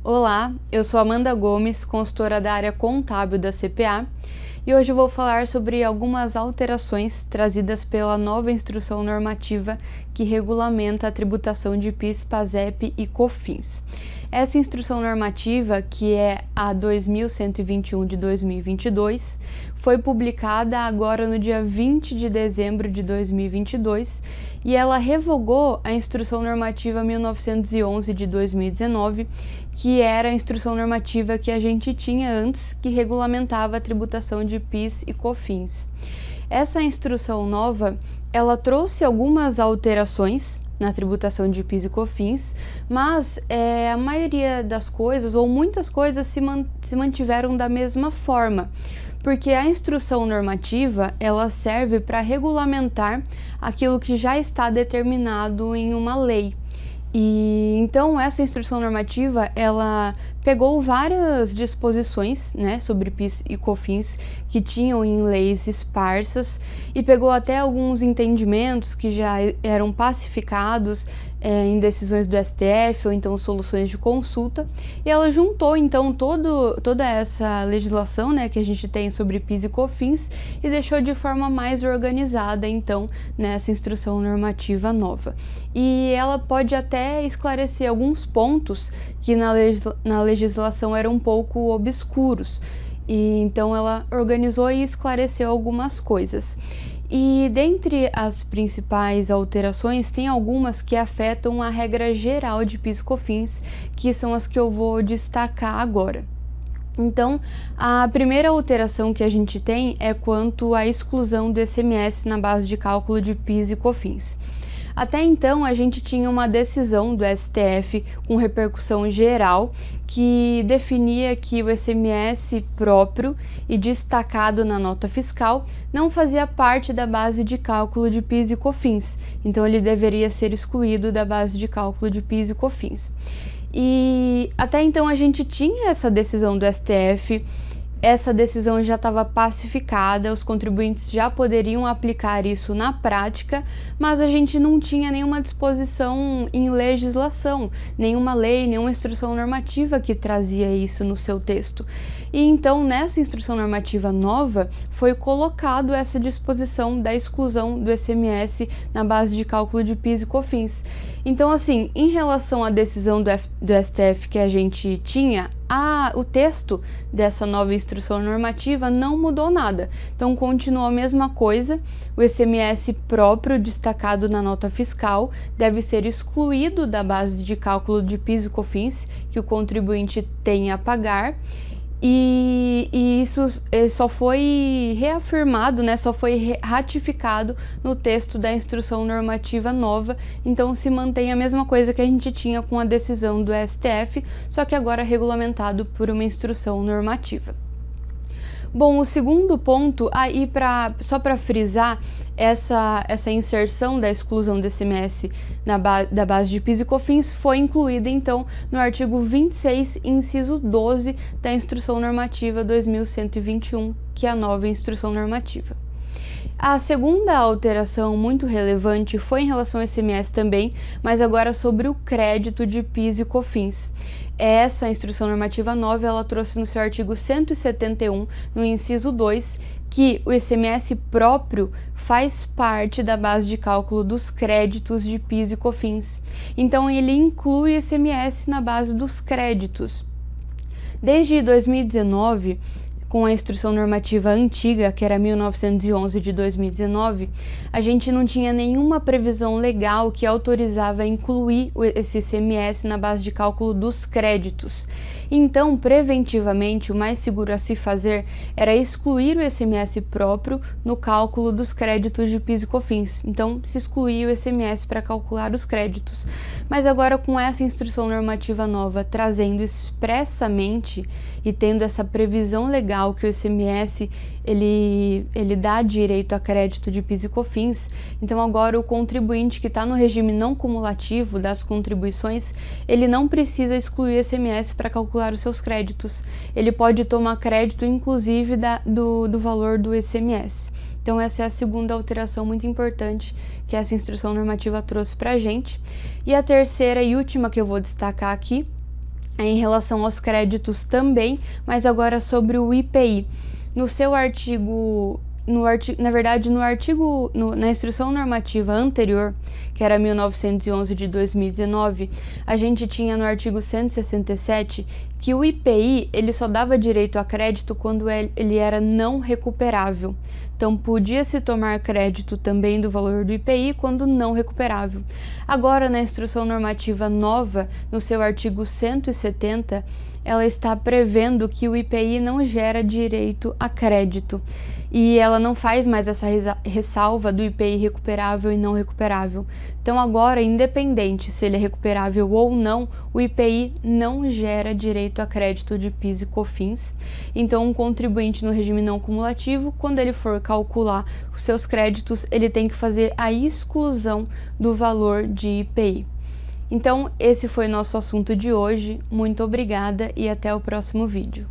Olá, eu sou Amanda Gomes, consultora da área contábil da CPA, e hoje eu vou falar sobre algumas alterações trazidas pela nova instrução normativa que regulamenta a tributação de PIS, PASEP e COFINS. Essa instrução normativa, que é a 2121 de 2022, foi publicada agora no dia 20 de dezembro de 2022 e ela revogou a instrução normativa 1911 de 2019, que era a instrução normativa que a gente tinha antes, que regulamentava a tributação de PIS e COFINS. Essa instrução nova, ela trouxe algumas alterações na tributação de PIS e COFINS, mas a maioria das coisas, ou muitas coisas, se mantiveram da mesma forma, porque a instrução normativa, ela serve para regulamentar aquilo que já está determinado em uma lei. E então essa instrução normativa, ela pegou várias disposições, sobre PIS e COFINS que tinham em leis esparsas e pegou até alguns entendimentos que já eram pacificados em decisões do STF ou então soluções de consulta, e ela juntou então toda essa legislação que a gente tem sobre PIS e COFINS e deixou de forma mais organizada então nessa instrução normativa nova. E ela pode até esclarecer alguns pontos que na legislação eram um pouco obscuros, e então ela organizou e esclareceu algumas coisas. E dentre as principais alterações, tem algumas que afetam a regra geral de PIS e COFINS, que são as que eu vou destacar agora. Então, a primeira alteração que a gente tem é quanto à exclusão do ICMS na base de cálculo de PIS e COFINS. Até então, a gente tinha uma decisão do STF com repercussão geral que definia que o ICMS próprio e destacado na nota fiscal não fazia parte da base de cálculo de PIS e COFINS, então ele deveria ser excluído da base de cálculo de PIS e COFINS. E até então a gente tinha essa decisão do STF. Essa decisão já estava pacificada, os contribuintes já poderiam aplicar isso na prática, mas a gente não tinha nenhuma disposição em legislação, nenhuma lei, nenhuma instrução normativa que trazia isso no seu texto. E então, nessa instrução normativa nova, foi colocado essa disposição da exclusão do ICMS na base de cálculo de PIS e COFINS. Então, assim, em relação à decisão do STF que a gente tinha, o texto dessa nova instrução normativa não mudou nada. Então, continuou a mesma coisa. O ICMS próprio destacado na nota fiscal deve ser excluído da base de cálculo de PIS e COFINS que o contribuinte tem a pagar. E isso só foi reafirmado, só foi ratificado no texto da instrução normativa nova, então se mantém a mesma coisa que a gente tinha com a decisão do STF, só que agora regulamentado por uma instrução normativa. Bom, o segundo ponto, só para frisar, essa inserção da exclusão do ICMS da base de PIS e COFINS foi incluída, então, no artigo 26, inciso 12 da Instrução Normativa 2121, que é a nova Instrução Normativa. A segunda alteração muito relevante foi em relação ao ICMS também, mas agora sobre o crédito de PIS e COFINS. Essa instrução normativa nova, ela trouxe no seu artigo 171, no inciso 2, que o ICMS próprio faz parte da base de cálculo dos créditos de PIS e COFINS. Então, ele inclui o ICMS na base dos créditos. Desde 2019, com a instrução normativa antiga, que era 1911 de 2019, a gente não tinha nenhuma previsão legal que autorizava incluir esse ICMS na base de cálculo dos créditos. Então, preventivamente, o mais seguro a se fazer era excluir o ICMS próprio no cálculo dos créditos de PIS e COFINS. Então, se excluía o ICMS para calcular os créditos. Mas agora, com essa instrução normativa nova, trazendo expressamente e tendo essa previsão legal que o ICMS ele dá direito a crédito de PIS e COFINS, então agora o contribuinte que está no regime não cumulativo das contribuições, ele não precisa excluir ICMS para calcular os seus créditos, ele pode tomar crédito inclusive do valor do ICMS. Então essa é a segunda alteração muito importante que essa instrução normativa trouxe para a gente. E a terceira e última que eu vou destacar aqui em relação aos créditos também, mas agora sobre o IPI. No seu artigo, na instrução normativa anterior, que era 1911 de 2019, a gente tinha no artigo 167 que o IPI ele só dava direito a crédito quando ele era não recuperável. Então, podia se tomar crédito também do valor do IPI quando não recuperável. Agora, na instrução normativa nova, no seu artigo 170, ela está prevendo que o IPI não gera direito a crédito. E ela não faz mais essa ressalva do IPI recuperável e não recuperável. Então agora, independente se ele é recuperável ou não, o IPI não gera direito a crédito de PIS e COFINS. Então um contribuinte no regime não cumulativo, quando ele for calcular os seus créditos, ele tem que fazer a exclusão do valor de IPI. Então esse foi nosso assunto de hoje. Muito obrigada e até o próximo vídeo.